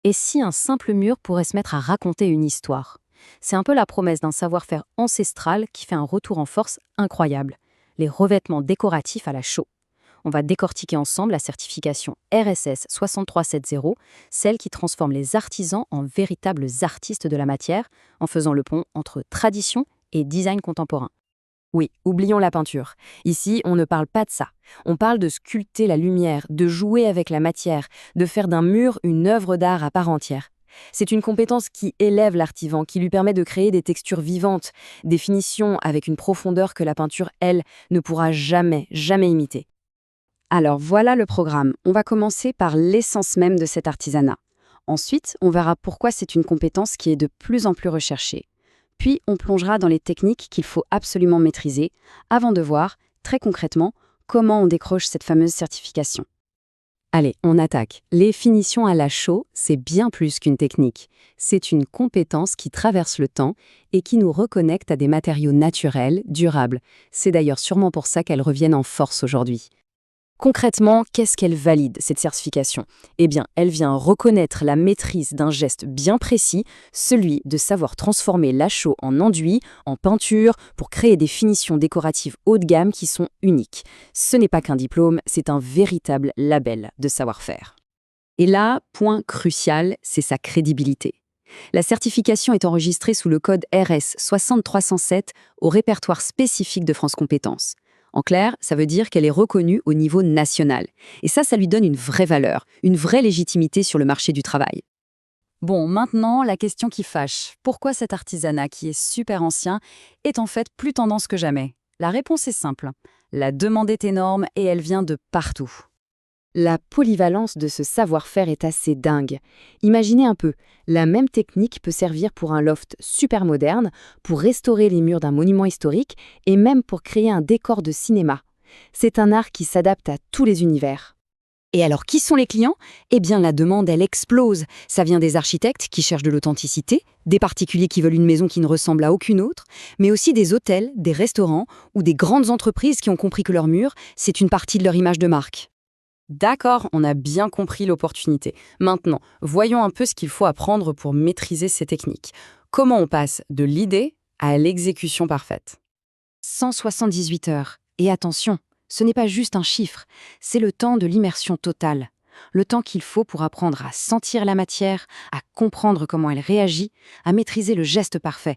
Et si un simple mur pourrait se mettre à raconter une histoire? C'est un peu la promesse d'un savoir-faire ancestral qui fait un retour en force incroyable. Les revêtements décoratifs à la chaux. On va décortiquer ensemble la certification RSS 6370, celle qui transforme les artisans en véritables artistes de la matière, en faisant le pont entre tradition et design contemporain. Oui, oublions la peinture. Ici, on ne parle pas de ça. On parle de sculpter la lumière, de jouer avec la matière, de faire d'un mur une œuvre d'art à part entière. C'est une compétence qui élève l'artisan, qui lui permet de créer des textures vivantes, des finitions avec une profondeur que la peinture, elle, ne pourra jamais, jamais imiter. Alors voilà le programme. On va commencer par l'essence même de cet artisanat. Ensuite, on verra pourquoi c'est une compétence qui est de plus en plus recherchée. Puis, on plongera dans les techniques qu'il faut absolument maîtriser, avant de voir, très concrètement, comment on décroche cette fameuse certification. Allez, on attaque. Les finitions à la chaux, c'est bien plus qu'une technique. C'est une compétence qui traverse le temps et qui nous reconnecte à des matériaux naturels, durables. C'est d'ailleurs sûrement pour ça qu'elles reviennent en force aujourd'hui. Concrètement, qu'est-ce qu'elle valide, cette certification? Eh bien, elle vient reconnaître la maîtrise d'un geste bien précis, celui de savoir transformer la chaux en enduit, en peinture, pour créer des finitions décoratives haut de gamme qui sont uniques. Ce n'est pas qu'un diplôme, c'est un véritable label de savoir-faire. Et là, point crucial, c'est sa crédibilité. La certification est enregistrée sous le code RS 6307 au répertoire spécifique de France Compétences. En clair, ça veut dire qu'elle est reconnue au niveau national. Et ça lui donne une vraie valeur, une vraie légitimité sur le marché du travail. Bon, maintenant, la question qui fâche. Pourquoi cet artisanat, qui est super ancien, est en fait plus tendance que jamais? La réponse est simple. La demande est énorme et elle vient de partout. La polyvalence de ce savoir-faire est assez dingue. Imaginez un peu, la même technique peut servir pour un loft super moderne, pour restaurer les murs d'un monument historique et même pour créer un décor de cinéma. C'est un art qui s'adapte à tous les univers. Et alors, qui sont les clients? Eh bien, la demande, elle explose. Ça vient des architectes qui cherchent de l'authenticité, des particuliers qui veulent une maison qui ne ressemble à aucune autre, mais aussi des hôtels, des restaurants ou des grandes entreprises qui ont compris que leur mur, c'est une partie de leur image de marque. D'accord, on a bien compris l'opportunité. Maintenant, voyons un peu ce qu'il faut apprendre pour maîtriser ces techniques. Comment on passe de l'idée à l'exécution parfaite? 178 heures. Et attention, ce n'est pas juste un chiffre, c'est le temps de l'immersion totale. Le temps qu'il faut pour apprendre à sentir la matière, à comprendre comment elle réagit, à maîtriser le geste parfait.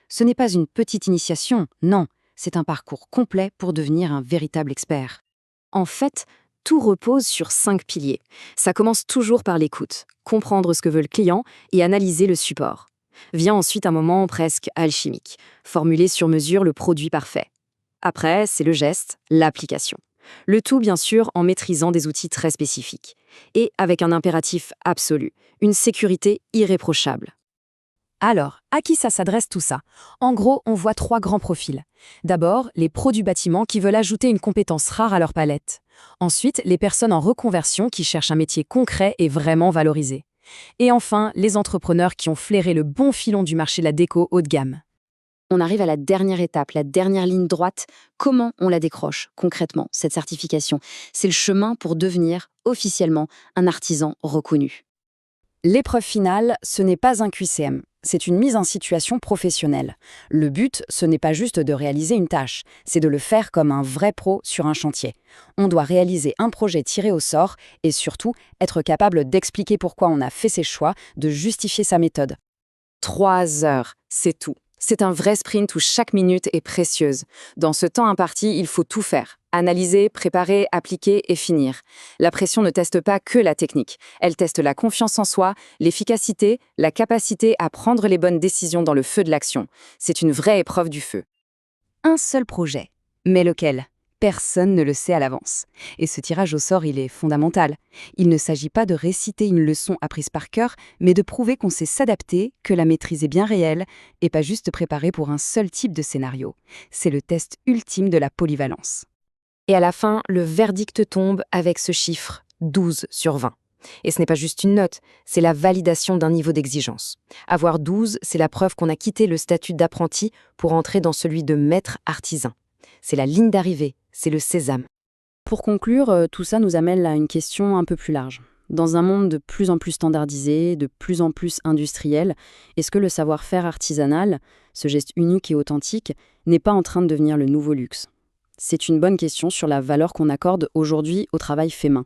Ce n'est pas une petite initiation, non, c'est un parcours complet pour devenir un véritable expert. En fait, tout repose sur 5 piliers. Ça commence toujours par l'écoute, comprendre ce que veut le client et analyser le support. Vient ensuite un moment presque alchimique, formuler sur mesure le produit parfait. Après, c'est le geste, l'application. Le tout, bien sûr, en maîtrisant des outils très spécifiques. Et avec un impératif absolu, une sécurité irréprochable. Alors, à qui ça s'adresse tout ça? En gros, on voit 3 grands profils. D'abord, les pros du bâtiment qui veulent ajouter une compétence rare à leur palette. Ensuite, les personnes en reconversion qui cherchent un métier concret et vraiment valorisé. Et enfin, les entrepreneurs qui ont flairé le bon filon du marché de la déco haut de gamme. On arrive à la dernière étape, la dernière ligne droite. Comment on la décroche, concrètement, cette certification? C'est le chemin pour devenir, officiellement, un artisan reconnu. L'épreuve finale, ce n'est pas un QCM, c'est une mise en situation professionnelle. Le but, ce n'est pas juste de réaliser une tâche, c'est de le faire comme un vrai pro sur un chantier. On doit réaliser un projet tiré au sort et surtout être capable d'expliquer pourquoi on a fait ses choix, de justifier sa méthode. 3 heures, c'est tout. C'est un vrai sprint où chaque minute est précieuse. Dans ce temps imparti, il faut tout faire. Analyser, préparer, appliquer et finir. La pression ne teste pas que la technique. Elle teste la confiance en soi, l'efficacité, la capacité à prendre les bonnes décisions dans le feu de l'action. C'est une vraie épreuve du feu. Un seul projet. Mais lequel? Personne ne le sait à l'avance. Et ce tirage au sort, il est fondamental. Il ne s'agit pas de réciter une leçon apprise par cœur, mais de prouver qu'on sait s'adapter, que la maîtrise est bien réelle, et pas juste préparée pour un seul type de scénario. C'est le test ultime de la polyvalence. Et à la fin, le verdict tombe avec ce chiffre, 12 sur 20. Et ce n'est pas juste une note, c'est la validation d'un niveau d'exigence. Avoir 12, c'est la preuve qu'on a quitté le statut d'apprenti pour entrer dans celui de maître artisan. C'est la ligne d'arrivée, c'est le sésame. Pour conclure, tout ça nous amène à une question un peu plus large. Dans un monde de plus en plus standardisé, de plus en plus industriel, est-ce que le savoir-faire artisanal, ce geste unique et authentique, n'est pas en train de devenir le nouveau luxe? C'est une bonne question sur la valeur qu'on accorde aujourd'hui au travail fait main.